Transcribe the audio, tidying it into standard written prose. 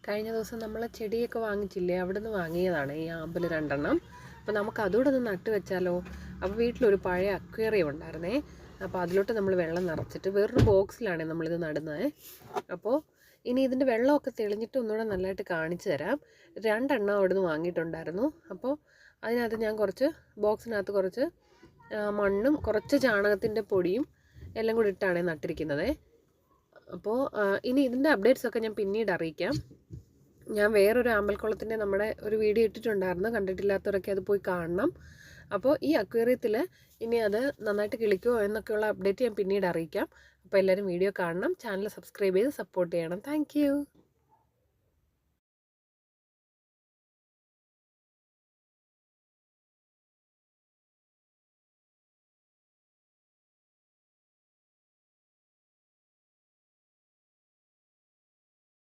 കഴിഞ്ഞ ദിവസം നമ്മൾ ചെടിയൊക്കെ വാങ്ങിച്ചില്ലേ, അവിടെ നിന്ന് വാങ്ങിയതാണ് ഈ ആമ്പൽ 2 അപ്പോൾ നമുക്ക് അതുകൂടെ ഒന്ന് നട്ട് വെച്ചാലോ. അപ്പോൾ വീട്ടിലൊരു പഴയ അക്വേറിയം ഉണ്ടായിരുന്നേ. അപ്പോൾ അതിലോട്ട് നമ്മൾ വെള്ളം നിറച്ചിട്ട് വേറൊരു ബോക്സിലാണ് നമ്മളിത് നടുന്നത്. അപ്പോൾ ഇനി ഇതിൻ്റെ വെള്ളമൊക്കെ തെളിഞ്ഞിട്ട് ഒന്നുകൂടെ നല്ലതായിട്ട് കാണിച്ചു തരാം. 2 അവിടെ നിന്ന് വാങ്ങിയിട്ടുണ്ടായിരുന്നു. അപ്പോൾ അതിനകത്ത് ഞാൻ ബോക്സിനകത്ത് കുറച്ച് മണ്ണും കുറച്ച് ചാണകത്തിൻ്റെ പൊടിയും എല്ലാം കൂടി ഇട്ടാണ് നട്ടിരിക്കുന്നത്. അപ്പോൾ ഇനി ഇതിൻ്റെ അപ്ഡേറ്റ്സൊക്കെ ഞാൻ പിന്നീട് അറിയിക്കാം. ഞാൻ വേറൊരു ആമ്പൽക്കുളത്തിൻ്റെ നമ്മുടെ ഒരു വീഡിയോ ഇട്ടിട്ടുണ്ടായിരുന്നു, കണ്ടിട്ടില്ലാത്തവരൊക്കെ അത് പോയി കാണണം. അപ്പോൾ ഈ അക്വേറിയത്തിൽ ഇനി അത് നന്നായിട്ട് കിളിക്കുമോ എന്നൊക്കെയുള്ള അപ്ഡേറ്റ് ഞാൻ പിന്നീട് അറിയിക്കാം. അപ്പോൾ എല്ലാവരും വീഡിയോ കാണണം, ചാനൽ സബ്സ്ക്രൈബ് ചെയ്ത് സപ്പോർട്ട് ചെയ്യണം. താങ്ക്